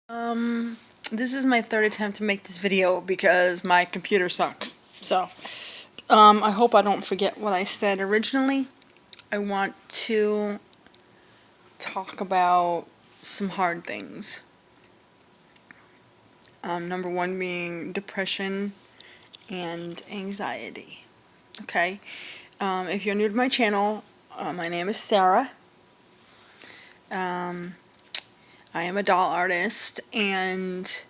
This is my third attempt to make this video because my computer sucks. So, I hope I don't forget what I said originally. I want to talk about some hard things. Number one being depression and anxiety. Okay? If you're new to my channel, my name is Sarah. I am a doll artist, and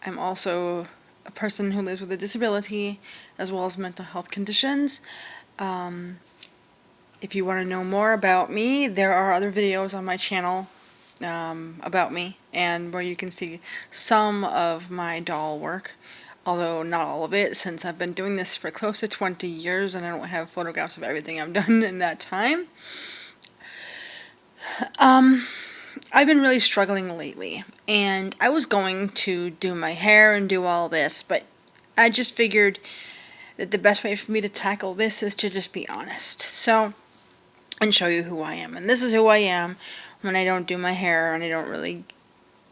I'm also a person who lives with a disability as well as mental health conditions. If you want to know more about me, there are other videos on my channel about me, and where you can see some of my doll work, although not all of it, since I've been doing this for close to 20 years and I don't have photographs of everything I've done in that time. I've been really struggling lately, and I was going to do my hair and do all this, but I just figured that the best way for me to tackle this is to just be honest. So, and show you who I am. And this is who I am when I don't do my hair and I don't really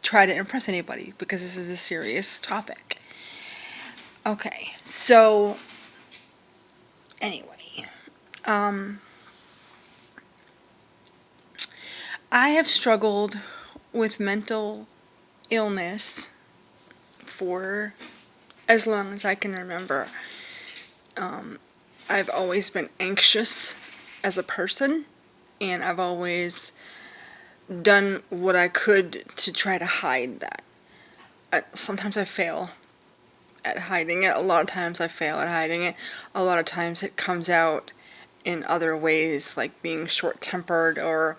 try to impress anybody, because this is a serious topic. Okay, so anyway, I have struggled with mental illness for as long as I can remember. I've always been anxious as a person, and I've always done what I could to try to hide that. Sometimes I fail at hiding it. A lot of times I fail at hiding it. A lot of times it comes out in other ways, like being short-tempered or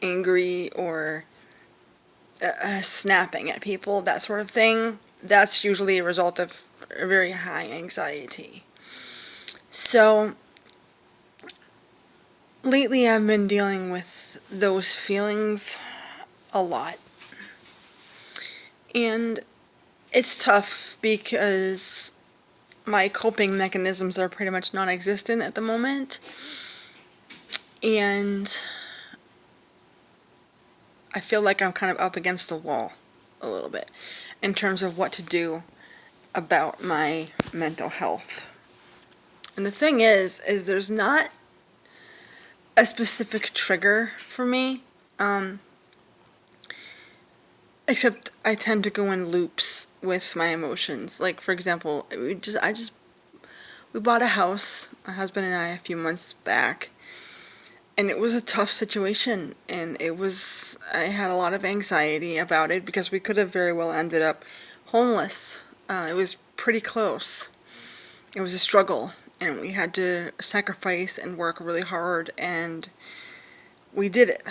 angry or snapping at people, that sort of thing. That's usually a result of a very high anxiety. So, lately I've been dealing with those feelings a lot. And it's tough because my coping mechanisms are pretty much non-existent at the moment. And I feel like I'm kind of up against the wall a little bit in terms of what to do about my mental health. And the thing is there's not a specific trigger for me, except I tend to go in loops with my emotions. Like, for example, we bought a house, my husband and I, a few months back, and it was a tough situation, and I had a lot of anxiety about it because we could have very well ended up homeless. It was pretty close. It was a struggle, and we had to sacrifice and work really hard, and we did it.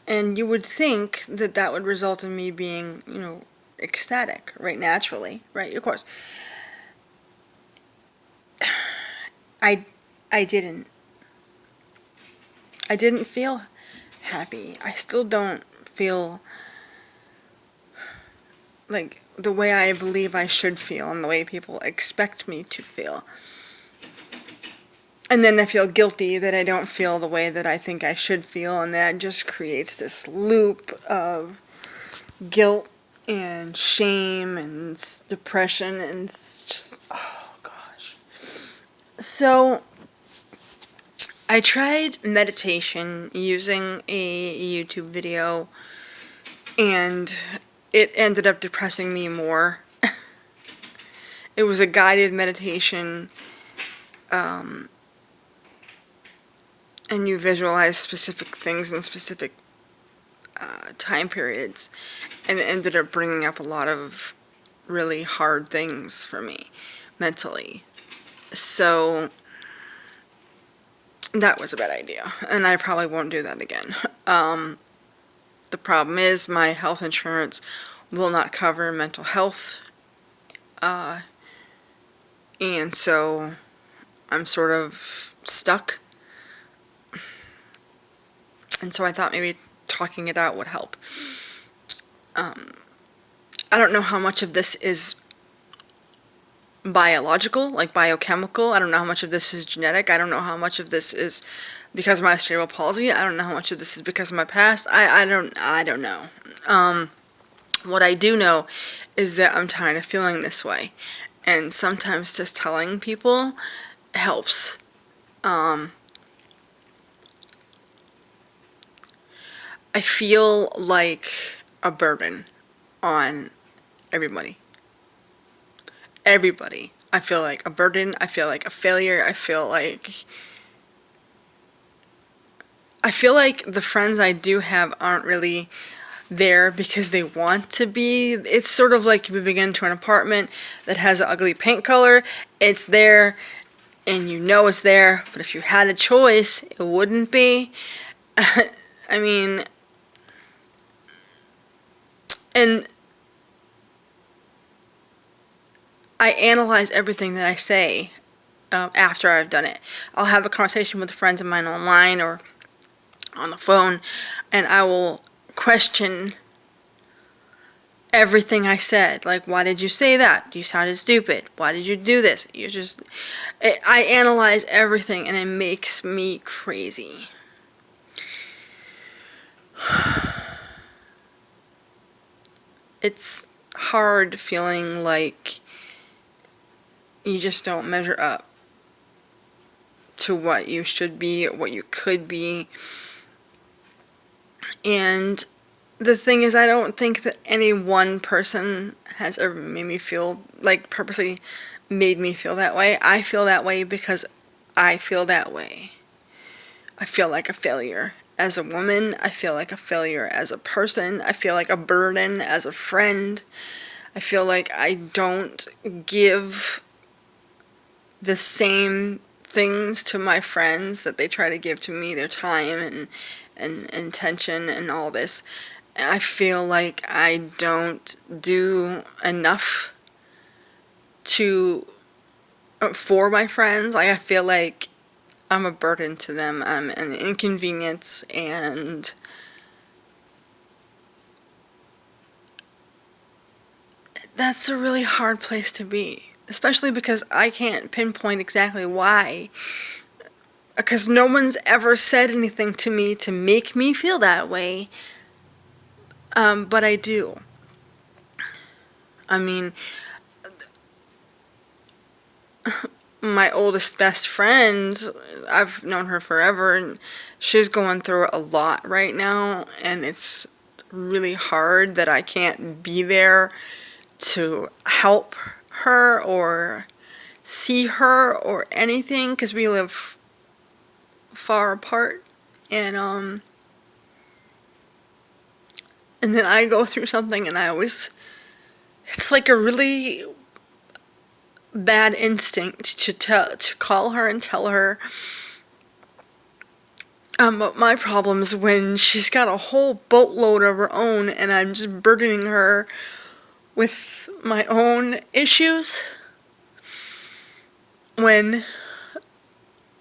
And you would think that that would result in me being, ecstatic, right, naturally, right, of course. I didn't. I didn't feel happy. I still don't feel like the way I believe I should feel and the way people expect me to feel. And then I feel guilty that I don't feel the way that I think I should feel, and that just creates this loop of guilt and shame and depression, and it's just, oh gosh. So I tried meditation using a YouTube video, and it ended up depressing me more. It was a guided meditation, and you visualize specific things in specific time periods, and it ended up bringing up a lot of really hard things for me mentally. So that was a bad idea, and I probably won't do that again. The problem is my health insurance will not cover mental health, and so I'm sort of stuck. And so I thought maybe talking it out would help. I don't know how much of this is biological, like biochemical. I don't know how much of this is genetic. I don't know how much of this is because of my cerebral palsy. I don't know how much of this is because of my past. I don't know. What I do know is that I'm tired of feeling this way. And sometimes just telling people helps. I feel like a burden on everybody. Everybody. I feel like a burden. I feel like a failure. I feel like the friends I do have aren't really there because they want to be. It's sort of like moving into an apartment that has an ugly paint color. It's there and you know it's there, but if you had a choice, it wouldn't be. I mean, and I analyze everything that I say after I've done it. I'll have a conversation with friends of mine online or on the phone, and I will question everything I said. Like, why did you say that? You sounded stupid. Why did you do this? I analyze everything, and it makes me crazy. It's hard feeling like you just don't measure up to what you should be, what you could be. And the thing is, I don't think that any one person has ever made me feel, like, purposely made me feel that way. I feel that way because I feel that way. I feel like a failure as a woman. I feel like a failure as a person. I feel like a burden as a friend. I feel like I don't give the same things to my friends that they try to give to me, their time and attention and all this. I feel like I don't do enough for my friends. Like, I feel like I'm a burden to them. I'm an inconvenience, and that's a really hard place to be. Especially because I can't pinpoint exactly why. Because no one's ever said anything to me to make me feel that way. But I do. I mean, my oldest best friend, I've known her forever, and she's going through a lot right now, and it's really hard that I can't be there to help her or see her or anything, because we live far apart, and then I go through something, and it's like a really bad instinct to call her and tell her. But my problem is when she's got a whole boatload of her own, and I'm just burdening her with my own issues. When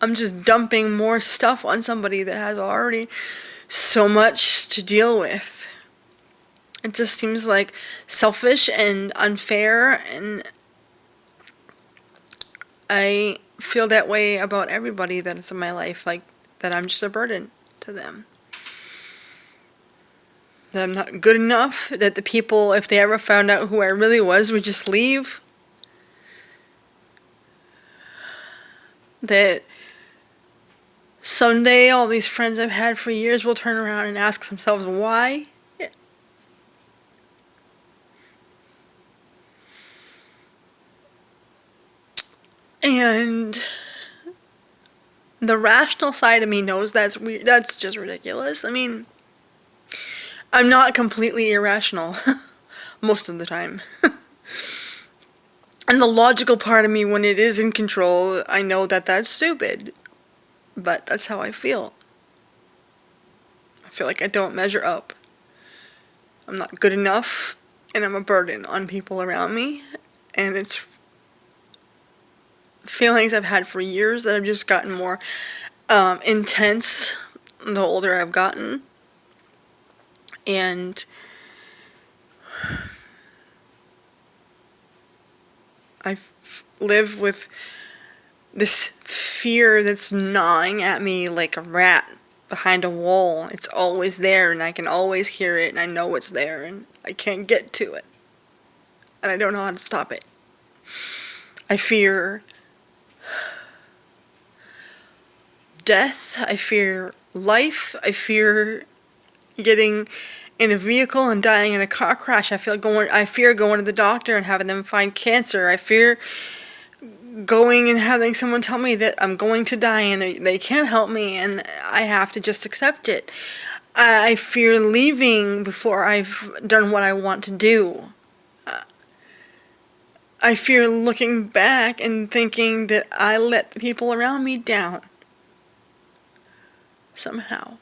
I'm just dumping more stuff on somebody that has already so much to deal with. It just seems like selfish and unfair, and I feel that way about everybody that's in my life, like that I'm just a burden to them. That I'm not good enough, that the people, if they ever found out who I really was, would just leave. That someday all these friends I've had for years will turn around and ask themselves why. And the rational side of me knows that's weird. That's just ridiculous. I mean, I'm not completely irrational most of the time. And the logical part of me, when it is in control, I know that that's stupid. But that's how I feel. I feel like I don't measure up. I'm not good enough, and I'm a burden on people around me. And it's feelings I've had for years that have just gotten more intense the older I've gotten. And I live with this fear that's gnawing at me like a rat behind a wall. It's always there, and I can always hear it, and I know it's there, and I can't get to it. And I don't know how to stop it. I fear death. I fear life. I fear getting in a vehicle and dying in a car crash. I fear going to the doctor and having them find cancer. I fear going and having someone tell me that I'm going to die and they can't help me and I have to just accept it. I fear leaving before I've done what I want to do. I fear looking back and thinking that I let the people around me down. Somehow.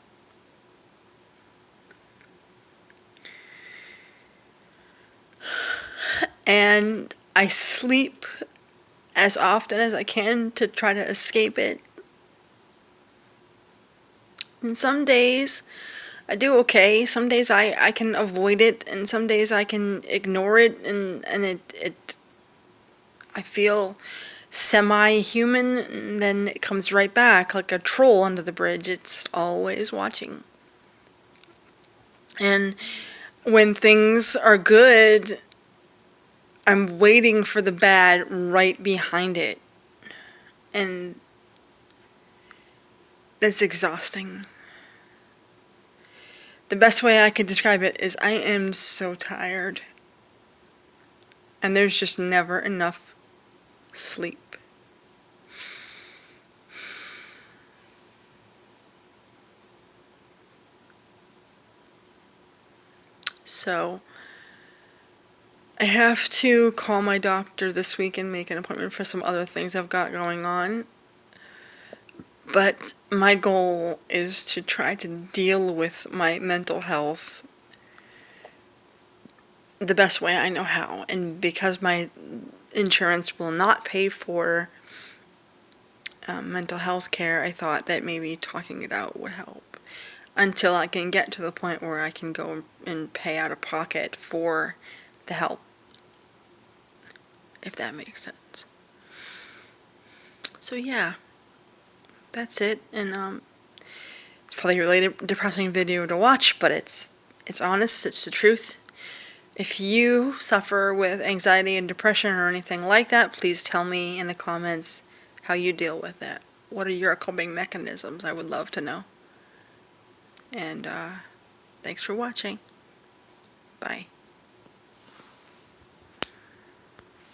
And I sleep as often as I can to try to escape it. And some days I do okay. Some days I can avoid it, and some days I can ignore it, and I feel semi-human, and then it comes right back like a troll under the bridge. It's always watching. And when things are good, I'm waiting for the bad right behind it. And that's exhausting. The best way I can describe it is I am so tired. And there's just never enough sleep. So I have to call my doctor this week and make an appointment for some other things I've got going on. But my goal is to try to deal with my mental health the best way I know how. And because my insurance will not pay for mental health care, I thought that maybe talking it out would help. Until I can get to the point where I can go and pay out of pocket for the help. If that makes sense. So yeah. That's it. And it's probably a really depressing video to watch, but it's honest, it's the truth. If you suffer with anxiety and depression or anything like that, please tell me in the comments how you deal with that. What are your coping mechanisms? I would love to know. And thanks for watching. Bye.